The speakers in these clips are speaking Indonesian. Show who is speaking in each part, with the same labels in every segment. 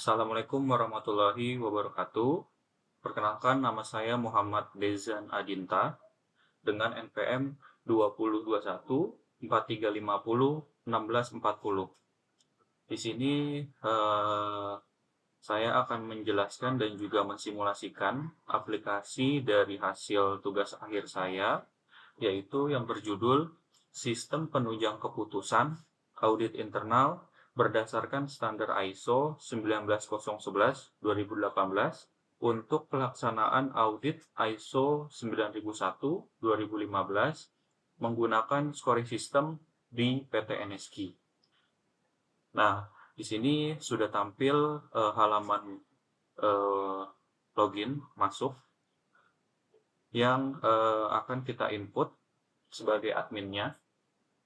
Speaker 1: Assalamualaikum warahmatullahi wabarakatuh. Perkenalkan, nama saya Muhammad Dezan Adinta dengan NPM 2021 4350 1640. Di sini saya akan menjelaskan dan juga mensimulasikan aplikasi dari hasil tugas akhir saya, yaitu yang berjudul Sistem Penunjang Keputusan Audit Internal berdasarkan standar ISO 19011-2018 untuk pelaksanaan audit ISO 9001-2015 menggunakan scoring system di PT NSQ. Nah, di sini sudah tampil halaman login masuk yang akan kita input sebagai adminnya.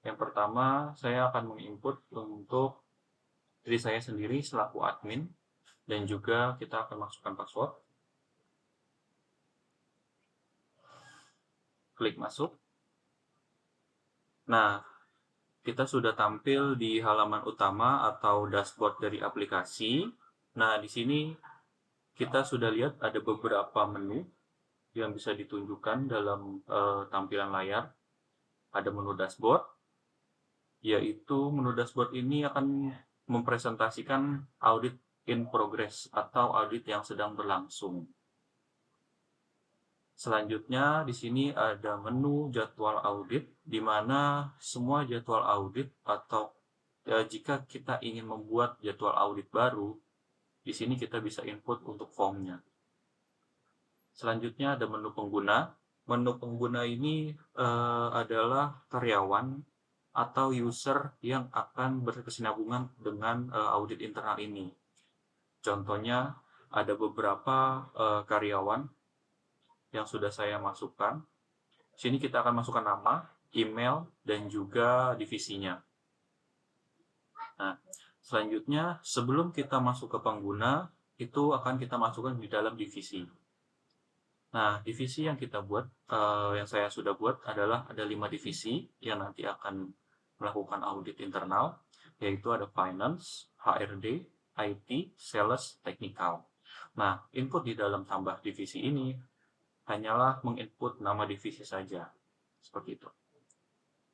Speaker 1: Yang pertama, saya akan menginput untuk diri saya sendiri selaku admin, dan juga kita akan masukkan password. Klik masuk. Nah, kita sudah tampil di halaman utama atau dashboard dari aplikasi. Nah, di sini kita sudah lihat ada beberapa menu yang bisa ditunjukkan dalam tampilan layar. Ada menu dashboard, yaitu menu dashboard ini akan mempresentasikan audit in progress atau audit yang sedang berlangsung. Selanjutnya di sini ada menu jadwal audit, di mana semua jadwal audit atau jika kita ingin membuat jadwal audit baru, di sini kita bisa input untuk formnya. Selanjutnya ada menu pengguna. Menu pengguna ini adalah karyawan atau user yang akan berkesinambungan dengan audit internal ini. Contohnya ada beberapa karyawan yang sudah saya masukkan. Sini kita akan masukkan nama, email, dan juga divisinya. Nah, selanjutnya sebelum kita masuk ke pengguna, itu akan kita masukkan di dalam divisi. Nah, divisi yang kita buat, yang saya sudah buat adalah ada 5 divisi yang nanti akan melakukan audit internal, yaitu ada Finance, HRD, IT, Sales, Technical. Nah, input di dalam tambah divisi ini hanyalah menginput nama divisi saja, seperti itu.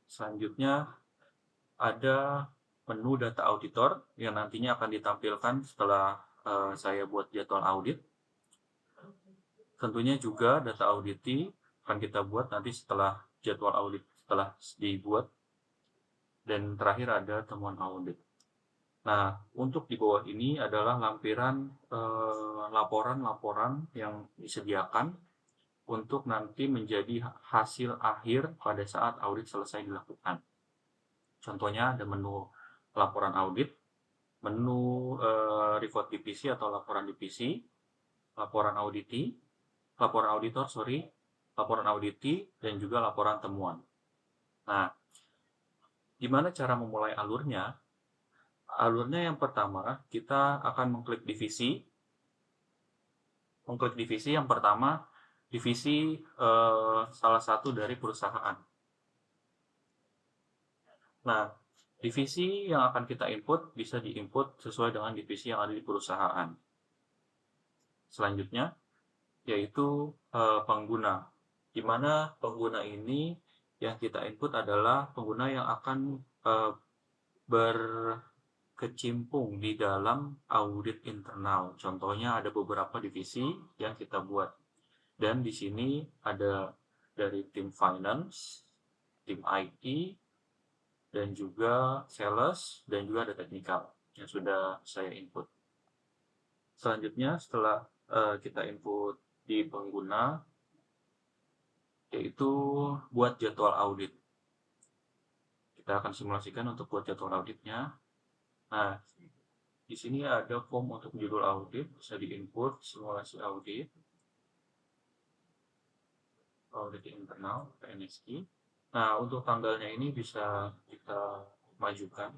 Speaker 1: Selanjutnya ada menu data auditor yang nantinya akan ditampilkan setelah saya buat jadwal audit. Tentunya juga data auditi akan kita buat nanti setelah jadwal audit setelah dibuat. Dan terakhir ada temuan audit. Nah, untuk di bawah ini adalah lampiran laporan-laporan yang disediakan untuk nanti menjadi hasil akhir pada saat audit selesai dilakukan. Contohnya ada menu laporan audit, menu report divisi atau laporan divisi, laporan auditi, laporan auditor, laporan auditi, dan juga laporan temuan. Nah, gimana cara memulai alurnya? Alurnya yang pertama, kita akan mengklik divisi. Mengklik divisi yang pertama, divisi salah satu dari perusahaan. Nah, divisi yang akan kita input bisa diinput sesuai dengan divisi yang ada di perusahaan. Selanjutnya, yaitu pengguna. Di mana pengguna ini yang kita input adalah pengguna yang akan berkecimpung di dalam audit internal. Contohnya ada beberapa divisi yang kita buat. Dan di sini ada dari tim finance, tim IT, dan juga sales, dan juga ada technical yang sudah saya input. Selanjutnya setelah kita input di pengguna, yaitu buat jadwal audit. Kita akan simulasikan untuk buat jadwal auditnya. Nah, di sini ada form untuk judul audit, bisa diinput simulasi audit internal PNSQ. Nah, untuk tanggalnya ini bisa kita majukan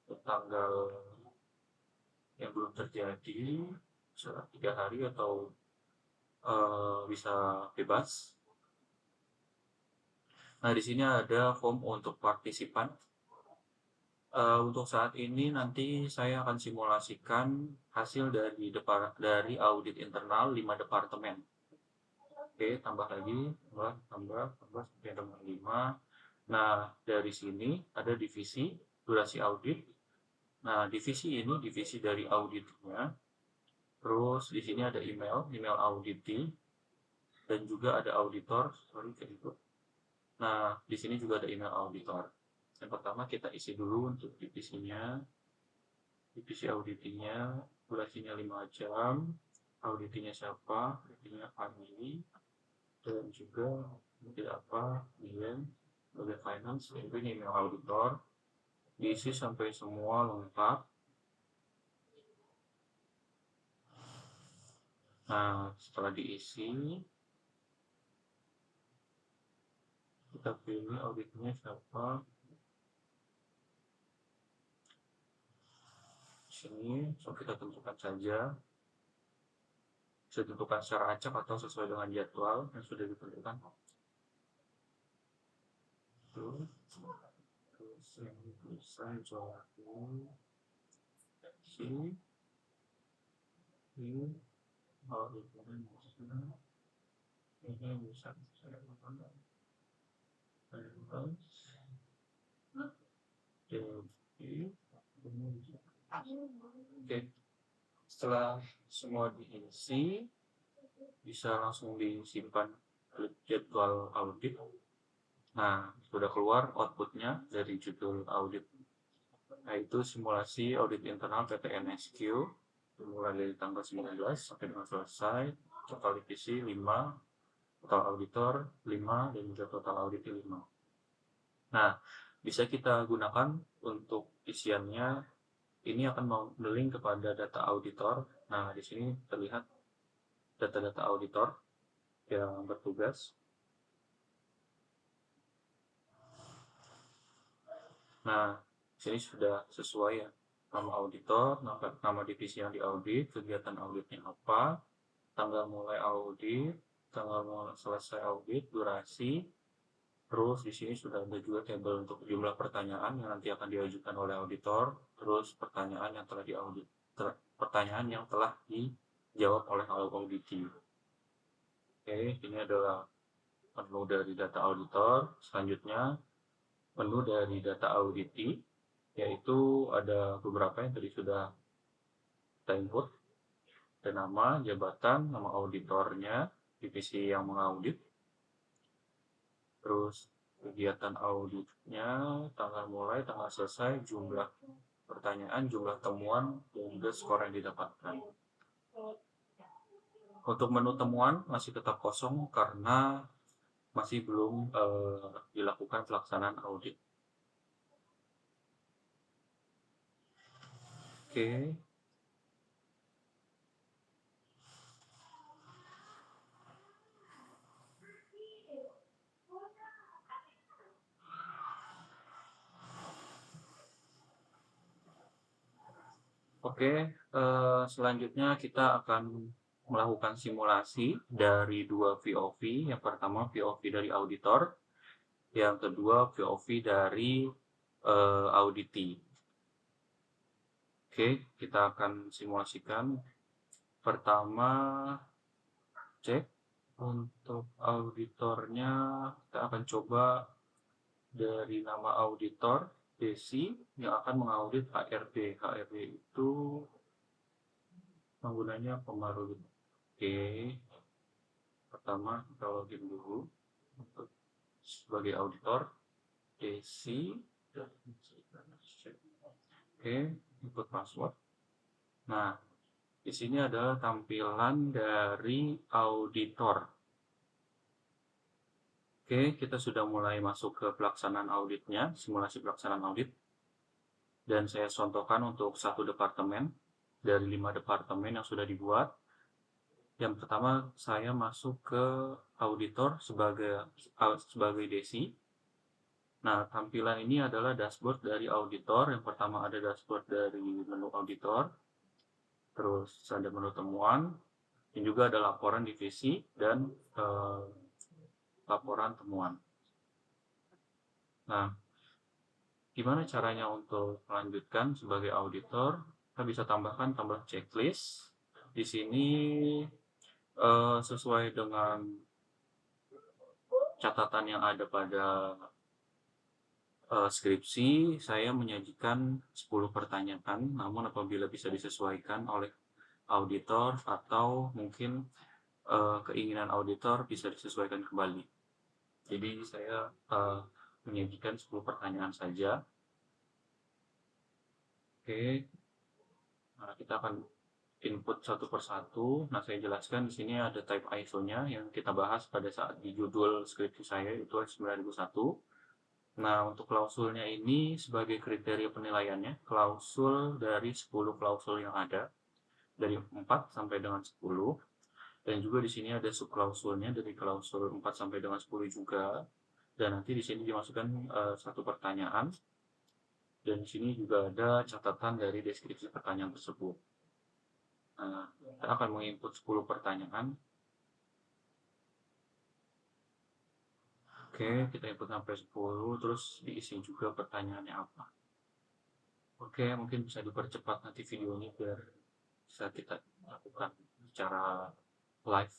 Speaker 1: untuk tanggal yang belum terjadi, 3 hari atau bisa bebas. Nah, di sini ada form untuk partisipan. Untuk saat ini nanti saya akan simulasikan hasil dari audit internal 5 departemen. Oke, tambah lagi, tambah sampai dengan 5. Nah, dari sini ada divisi durasi audit. Nah, divisi ini divisi dari auditnya. Terus di sini ada email auditi, dan juga ada auditor, sorry kayak gitu. Nah, di sini juga ada email auditor. Yang pertama kita isi dulu untuk divisinya. Divisi auditinya, durasinya 5 jam. Auditinya siapa? Auditinya family. Dan juga tidak apa, Dian, sebagai finance, itu ini email auditor. Diisi sampai semua lengkap. Nah, setelah diisi, kita pilih auditnya siapa. Sini, so kita tentukan saja. Bisa ditentukan secara acak atau sesuai dengan jadwal yang sudah ditentukan. Terus yang bisa jual sini, ini auditnya ini bisa saya lakukan. Oke, setelah semua diisi, bisa langsung disimpan ke jadwal audit. Nah, sudah keluar outputnya dari judul audit, yaitu simulasi audit internal PT NSQ dimulai dari tanggal 19 sampai dengan selesai. Total divisi 5, total auditor 5, dan juga total audit 5. Nah, bisa kita gunakan untuk isiannya. Ini akan melink kepada data auditor. Nah, di sini terlihat data-data auditor yang bertugas. Nah, di sini sudah sesuai ya. Nama auditor, nama divisi yang diaudit, kegiatan auditnya apa, tanggal mulai audit, tanggal mulai selesai audit, durasi. Terus di sini sudah ada juga tabel untuk jumlah pertanyaan yang nanti akan diajukan oleh auditor, terus pertanyaan yang telah dijawab oleh auditi. Oke, ini adalah menu dari data auditor. Selanjutnya, menu dari data auditi, yaitu ada beberapa yang tadi sudah kita input. Ada nama, jabatan, nama auditornya, divisi yang mengaudit, terus kegiatan auditnya, tanggal mulai, tanggal selesai, jumlah pertanyaan, jumlah temuan, dan juga skor yang didapatkan. Untuk menu temuan masih tetap kosong karena masih belum dilakukan pelaksanaan audit. Oke. Oke, selanjutnya kita akan melakukan simulasi dari dua VOV. Yang pertama VOV dari auditor, yang kedua VOV dari auditi. Oke, kita akan simulasikan. Pertama, cek untuk auditornya, kita akan coba dari nama auditor Desi yang akan mengaudit HRD. HRD itu penggunanya Komarudin. Oke, pertama kita login dulu untuk sebagai auditor Desi. Oke, input password. Nah, di sini adalah tampilan dari auditor. Oke, kita sudah mulai masuk ke pelaksanaan auditnya, simulasi pelaksanaan audit. Dan saya contohkan untuk satu departemen dari 5 departemen yang sudah dibuat. Yang pertama, saya masuk ke auditor sebagai Desi. Nah, tampilan ini adalah dashboard dari auditor. Yang pertama ada dashboard dari menu auditor, terus ada menu temuan, dan juga ada laporan divisi dan laporan temuan. Nah, Gimana caranya untuk melanjutkan sebagai auditor? Kita bisa tambahkan tambah checklist. Di sini sesuai dengan catatan yang ada pada skripsi, saya menyajikan 10 pertanyaan, namun apabila bisa disesuaikan oleh auditor atau mungkin keinginan auditor bisa disesuaikan kembali. Jadi saya menyajikan 10 pertanyaan saja. Oke, nah kita akan input satu persatu. Nah, saya jelaskan di sini ada type ISO-nya yang kita bahas pada saat di judul skripsi saya, itu 9001. Nah, untuk klausulnya ini sebagai kriteria penilaiannya, klausul dari 10 klausul yang ada, dari 4 sampai dengan 10. Dan juga di sini ada subklausulnya dari klausul 4 sampai dengan 10 juga. Dan nanti di sini dimasukkan satu pertanyaan. Dan di sini juga ada catatan dari deskripsi pertanyaan tersebut. Nah, kita akan menginput 10 pertanyaan. Oke, kita input sampai 10, terus diisi juga pertanyaannya apa. Oke, mungkin bisa dipercepat nanti videonya biar bisa kita lakukan secara live.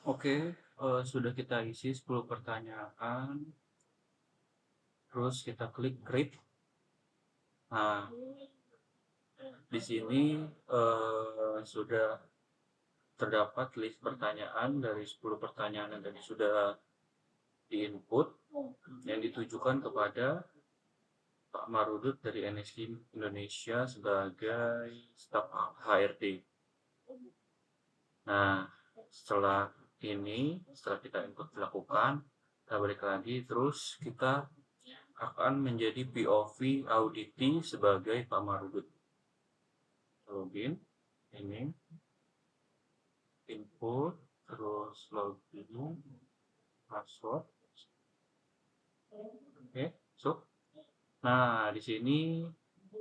Speaker 1: Oke, sudah kita isi 10 pertanyaan, terus kita klik create. Nah, di sini sudah terdapat list pertanyaan dari 10 pertanyaan yang tadi sudah di-input yang ditujukan kepada Pak Marudut dari NSI Indonesia sebagai staf HRD. Nah, setelah kita input dilakukan, kita balik lagi, terus kita akan menjadi POV auditi sebagai Pak Marudut. Login, ini, input, terus login, password. Oke, so. Nah, di sini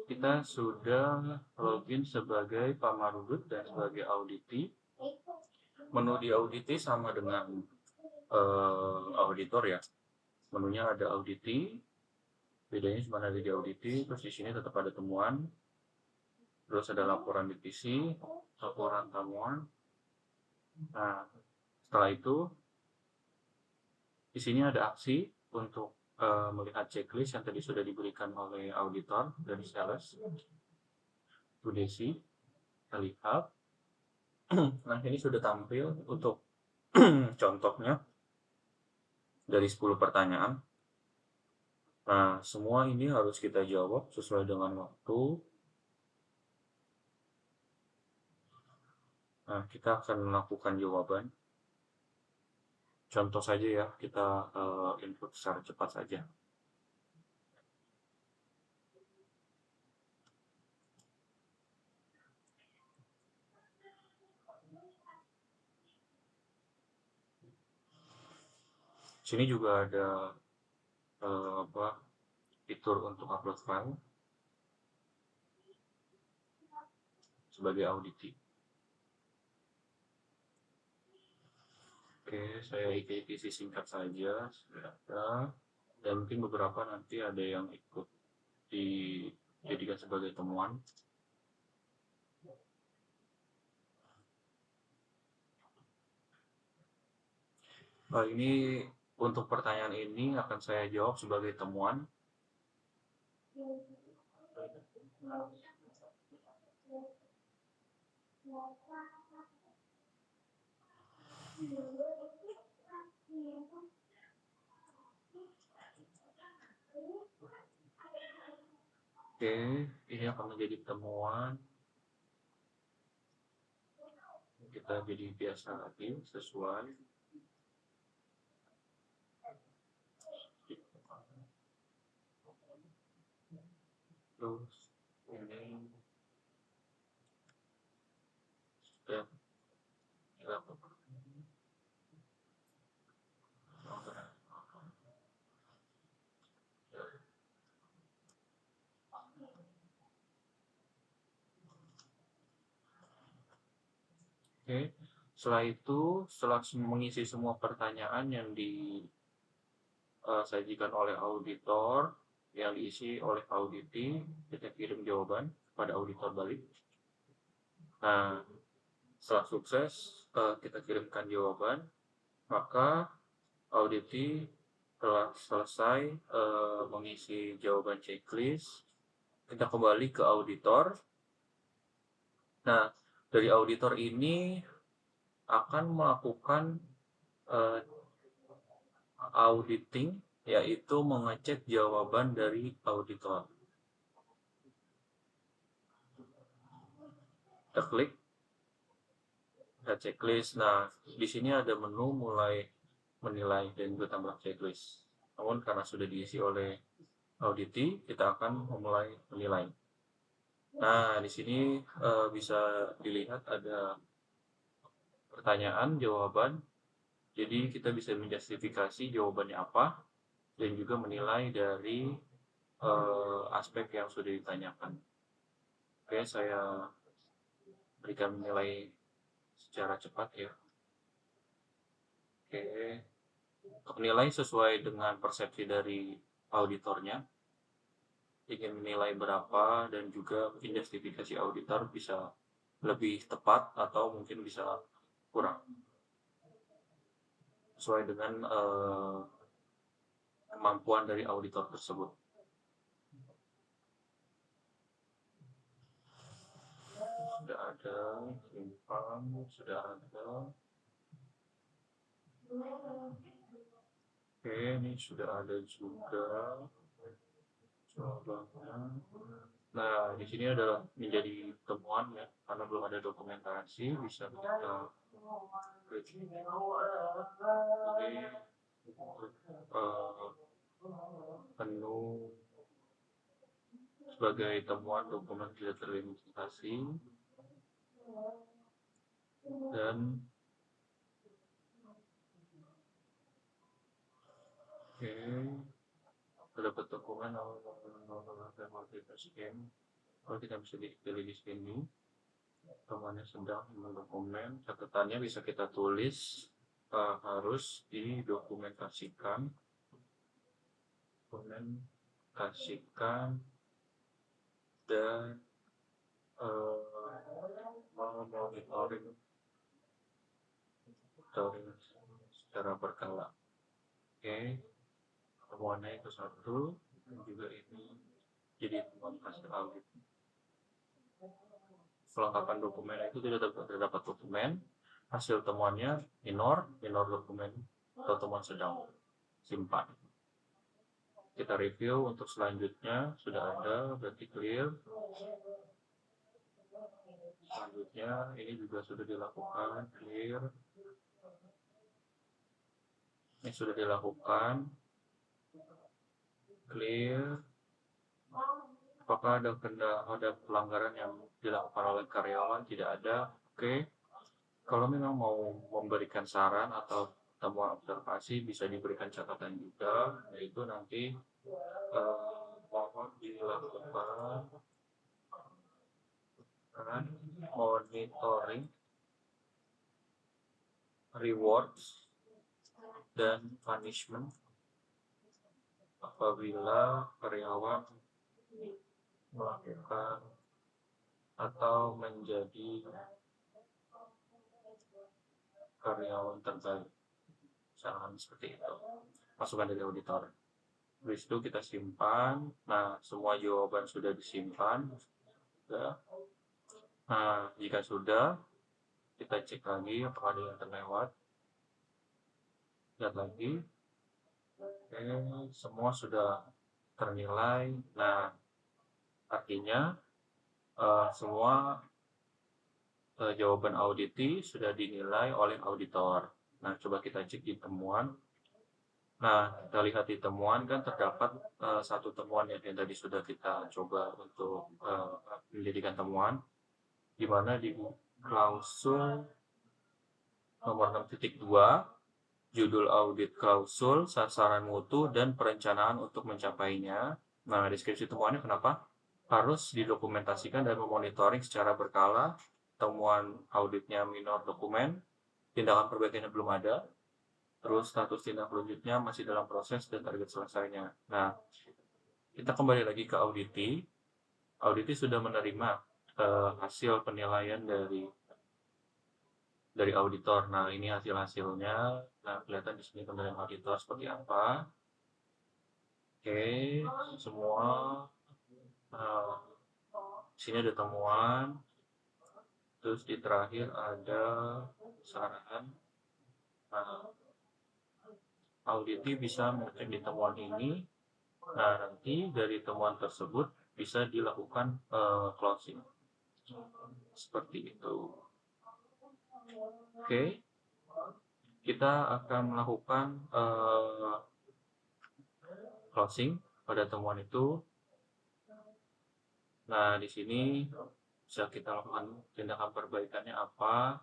Speaker 1: kita sudah login sebagai Pak Marudut dan sebagai auditi. Menu di auditi sama dengan auditor ya. Menunya ada auditi, bedanya cuma ada di auditi, terus di sini tetap ada temuan, terus ada laporan divisi, laporan temuan. Nah, setelah itu di sini ada aksi untuk melihat checklist yang tadi sudah diberikan oleh auditor dan sales. Bu Desi, kita lihat. Nah, ini sudah tampil untuk contohnya dari 10 pertanyaan. Nah, semua ini harus kita jawab sesuai dengan waktu. Nah, kita akan melakukan jawaban. Contoh saja ya, kita input secara cepat saja. Sini juga ada fitur untuk upload file sebagai auditi. Oke, saya isi singkat saja, dan mungkin beberapa nanti ada yang ikut dijadikan sebagai temuan. Ini untuk pertanyaan ini akan saya jawab sebagai temuan. Oke, ini akan menjadi temuan. Kita jadi biasa lagi sesuai. Terus ini sudah dilakukan. Oke, setelah itu, setelah mengisi semua pertanyaan yang disajikan oleh auditor, yang diisi oleh auditi, kita kirim jawaban pada auditor balik. Nah, setelah sukses, kita kirimkan jawaban, maka auditi telah selesai mengisi jawaban checklist. Kita kembali ke auditor. Nah, dari auditor ini akan melakukan auditing, yaitu mengecek jawaban dari auditor. Kita klik, kita checklist. Nah, di sini ada menu mulai menilai dan juga tambah checklist. Namun karena sudah diisi oleh auditi, kita akan memulai menilai. Nah, di sini bisa dilihat ada pertanyaan, jawaban. Jadi kita bisa menjustifikasi jawabannya apa dan juga menilai dari aspek yang sudah ditanyakan. Oke, saya berikan nilai secara cepat ya. Oke, menilai sesuai dengan persepsi dari auditornya. Ingin menilai berapa dan juga mungkin justifikasi auditor bisa lebih tepat atau mungkin bisa kurang. sesuai dengan kemampuan dari auditor tersebut. Sudah ada, simpan, sudah ada. Oke, ini sudah ada juga jawabannya. Nah, di sini adalah menjadi temuan ya, karena belum ada dokumentasi, bisa kita klik ini menu sebagai temuan dokumen tidak terlimitasi, dan oke, terdapat dokumen kalau kita bisa dipilih di sini. Temannya sedang mendokumen, catatannya bisa kita tulis, harus didokumentasikan, dan monitoring secara berkala. Oke, temuannya itu satu, dan juga ini jadi temuan hasil audit. Kelengkapan dokumen itu tidak terdapat dokumen, hasil temuannya minor dokumen atau temuan sedang, simpan. Kita review untuk selanjutnya, sudah ada, berarti clear. Selanjutnya ini juga sudah dilakukan, clear. Ini sudah dilakukan, clear. Apakah ada pelanggaran yang dilakukan oleh karyawan? Tidak ada. Oke. Kalau memang mau memberikan saran atau temuan observasi, bisa diberikan catatan juga, yaitu nanti mohon dilakukan monitoring, rewards, dan punishment apabila karyawan melakukan atau menjadi karyawan terbaik, misalkan seperti itu, masukan dari auditor. Habis itu kita simpan. Nah, semua jawaban sudah disimpan. Sudah. Nah, jika sudah, kita cek lagi apakah ada yang terlewat. Lihat lagi. Oke, semua sudah ternilai. Nah, artinya semua jawaban auditi sudah dinilai oleh auditor. Nah, coba kita cek di temuan. Nah, kita lihat di temuan kan terdapat satu temuan yang tadi sudah kita coba untuk menjadikan temuan, di mana di klausul nomor 6.2, judul audit klausul, sasaran mutu, dan perencanaan untuk mencapainya. Nah, deskripsi temuannya kenapa harus didokumentasikan dan memonitoring secara berkala. Temuan auditnya minor dokumen, tindakan perbaikannya belum ada, terus status tindak lanjutnya masih dalam proses dan target selesainya. Nah, kita kembali lagi ke auditi. Auditi sudah menerima hasil penilaian dari auditor. Nah, ini hasil-hasilnya. Nah, kelihatan di sini penilaian auditor seperti apa. Oke, semua. Di sini ada temuan. Terus di terakhir ada saran. Nah, auditi bisa mengecek di temuan ini. Nah, nanti dari temuan tersebut bisa dilakukan closing. Seperti itu. Oke, kita akan melakukan closing pada temuan itu. Nah, di sini bisa kita lakukan tindakan perbaikannya apa.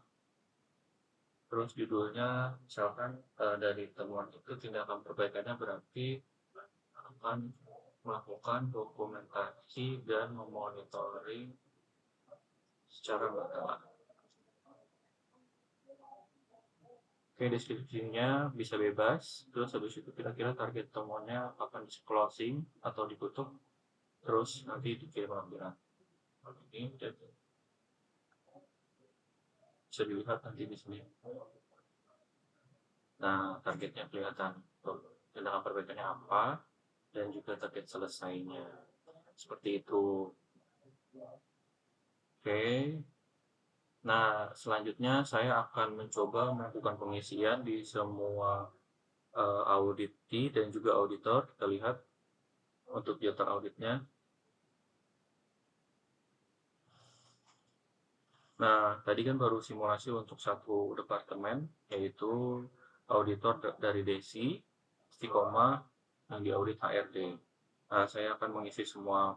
Speaker 1: Terus judulnya misalkan dari temuan itu tindakan perbaikannya berarti akan melakukan dokumentasi dan memonitoring secara berkala. Oke, deskripsinya bisa bebas. Terus habis itu kira-kira target temuannya akan di closing atau ditutup. Terus nanti dikirim lampiran. Ini bisa dilihat nanti di sini. Nah, targetnya kelihatan, tindakan perbaikannya apa, dan juga target selesainya. Seperti itu. Oke. Nah, selanjutnya saya akan mencoba melakukan pengisian di semua auditee dan juga auditor. Kita lihat untuk daftar auditnya. Nah, tadi kan baru simulasi untuk satu departemen, yaitu auditor dari Desi, Istiqomah, yang diaudit HRD. Nah, saya akan mengisi semua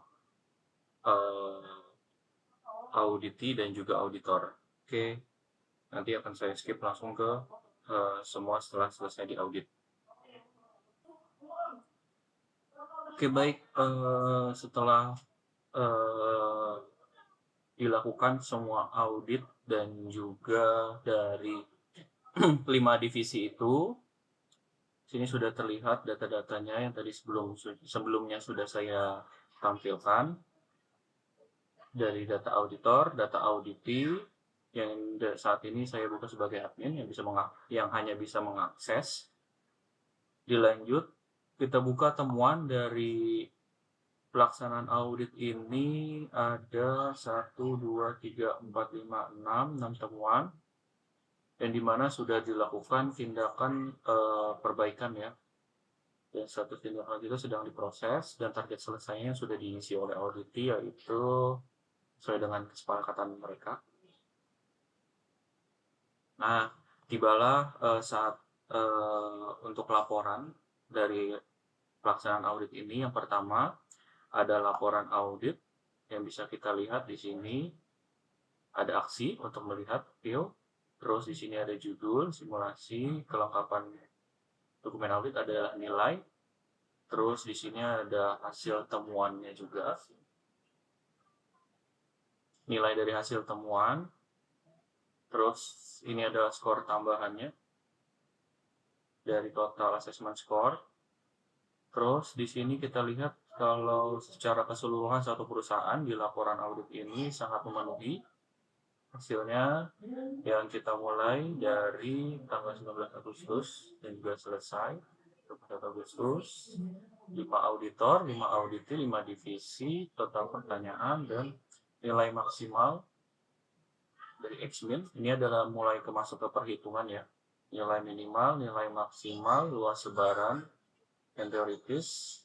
Speaker 1: auditee dan juga auditor. Oke, nanti akan saya skip langsung ke semua setelah selesai diaudit. Oke, baik. Setelah dilakukan semua audit dan juga dari 5 divisi itu, sini sudah terlihat data-datanya yang tadi sebelumnya sudah saya tampilkan. Dari data auditor, data auditee, yang saat ini saya buka sebagai admin yang hanya bisa mengakses. Dilanjut, kita buka temuan dari pelaksanaan audit ini ada 1, 2, 3, 4, 5, 6 temuan, yang dimana sudah dilakukan tindakan perbaikan ya. Dan satu tindakan itu sedang diproses dan target selesainya sudah diisi oleh auditee, yaitu sesuai dengan kesepakatan mereka. Nah, tibalah saat untuk laporan dari pelaksanaan audit ini. Yang pertama ada laporan audit yang bisa kita lihat di sini. Ada aksi untuk melihat view. Terus di sini ada judul, simulasi, kelengkapan dokumen audit, adalah nilai. Terus di sini ada hasil temuannya juga. Nilai dari hasil temuan. Terus ini ada skor tambahannya dari total assessment score. Terus di sini kita lihat kalau secara keseluruhan satu perusahaan di laporan audit ini sangat memenuhi hasilnya, yang kita mulai dari tanggal 19 Agustus dan juga selesai 1 Agustus. 5 auditor, 5 auditee, 5 divisi, total pertanyaan, dan nilai maksimal dari X-min. Ini adalah mulai masuk ke perhitungan ya. Nilai minimal, nilai maksimal, luas sebaran, dan teoritis.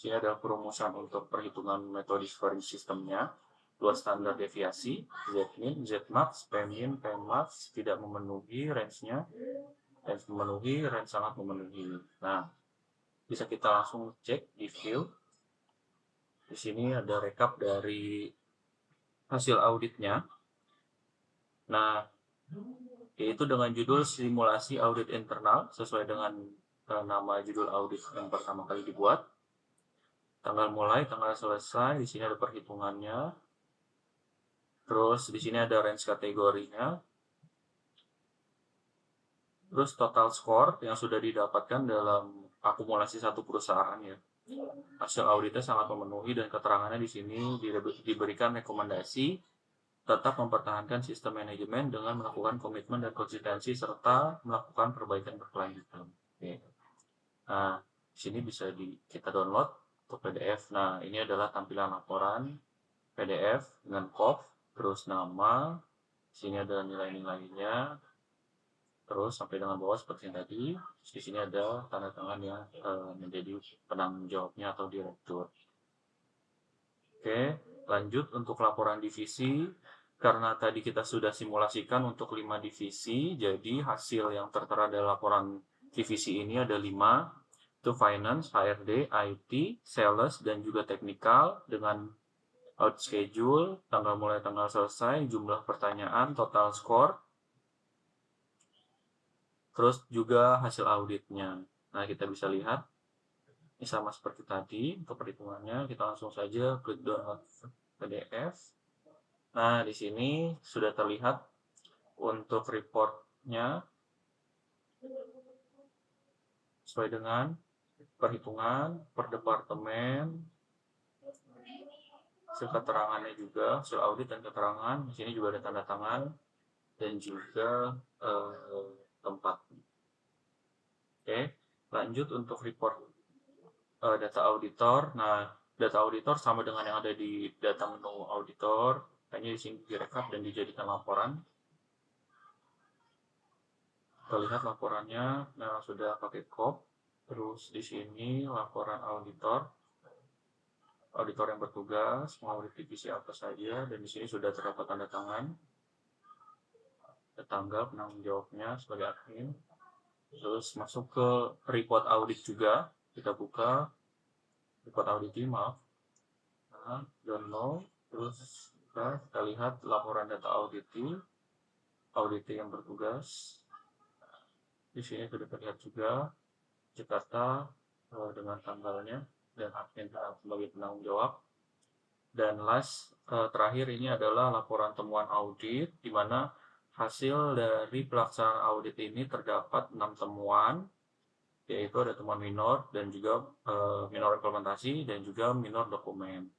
Speaker 1: Ini adalah perumusan untuk perhitungan metode scoring sistemnya. Luas standar deviasi, Z-min, Z-max, P-min, P-max, tidak memenuhi range-nya, dan memenuhi, range sangat memenuhi. Nah, bisa kita langsung cek di view. Di sini ada rekap dari hasil auditnya. Nah, yaitu dengan judul simulasi audit internal, sesuai dengan nama judul audit yang pertama kali dibuat. Tanggal mulai, tanggal selesai, di sini ada perhitungannya. Terus di sini ada range kategorinya. Terus total score yang sudah didapatkan dalam akumulasi satu perusahaan ya. Hasil auditnya sangat memenuhi dan keterangannya di sini diberikan rekomendasi tetap mempertahankan sistem manajemen dengan melakukan komitmen dan konsistensi serta melakukan perbaikan berkelanjutan. Oke. Nah, di sini bisa kita download untuk PDF. Nah, ini adalah tampilan laporan PDF dengan KOF, terus nama, sini ada nilai-nilainya, terus sampai dengan bawah seperti yang tadi. Di sini ada tanda tangan yang menjadi penanggung jawabnya atau direktur. Oke, lanjut untuk laporan divisi. Karena tadi kita sudah simulasikan untuk 5 divisi, jadi hasil yang tertera dalam laporan divisi ini ada 5. Itu finance, HRD, IT, sales, dan juga technical, dengan out schedule, tanggal mulai, tanggal selesai, jumlah pertanyaan, total score, terus juga hasil auditnya. Nah, kita bisa lihat ini sama seperti tadi untuk perhitungannya. Kita langsung saja klik download PDF. Nah, di sini sudah terlihat untuk reportnya sesuai dengan perhitungan per departemen, hasil keterangannya juga, hasil audit dan keterangan. Di sini juga ada tanda tangan dan juga tempat. Oke, lanjut untuk report data auditor. Nah, data auditor sama dengan yang ada di data menu auditor, hanya di sini direkap dan dijadikan laporan. Kita lihat laporannya, nah sudah pakai COP. Terus di sini laporan auditor, auditor yang bertugas mengaudit divisi apa saja, dan di sini sudah terdapat tanda tangan, tanggal penanggung jawabnya sebagai admin. Terus masuk ke report audit juga, kita buka report audit, maaf. Nah, download, terus kita lihat laporan data audit yang bertugas. Di sini sudah terlihat juga Jakarta dengan tanggalnya dan admin sebagai penanggung jawab. Dan terakhir ini adalah laporan temuan audit, di mana hasil dari pelaksanaan audit ini terdapat 6 temuan, yaitu ada temuan minor dan juga minor implementasi dan juga minor dokumen.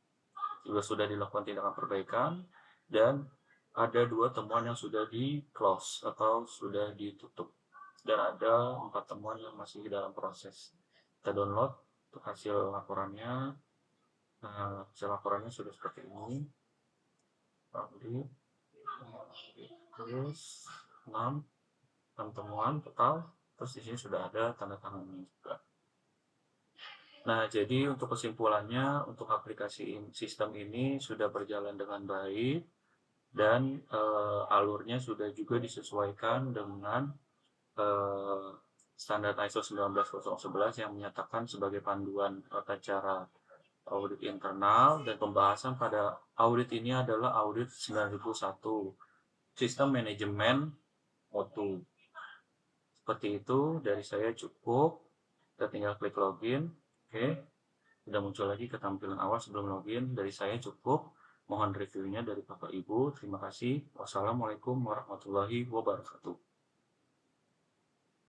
Speaker 1: Juga sudah dilakukan tindakan perbaikan, dan ada 2 temuan yang sudah di close atau sudah ditutup, dan ada 4 temuan yang masih dalam proses. Kita download untuk hasil laporannya. Nah, hasil laporannya sudah seperti ini. Terus 6 temuan total. Terus di sini sudah ada tanda tangannya juga. Nah, jadi untuk kesimpulannya, untuk aplikasi sistem ini sudah berjalan dengan baik, dan alurnya sudah juga disesuaikan dengan standar ISO 19011 yang menyatakan sebagai panduan tata cara audit internal, dan pembahasan pada audit ini adalah audit 9001, sistem manajemen mutu. Seperti itu, dari saya cukup. Kita tinggal klik login. Oke, sudah muncul lagi ketampilan awal sebelum login. Dari saya cukup. Mohon reviewnya dari Bapak Ibu. Terima kasih. Wassalamualaikum warahmatullahi wabarakatuh.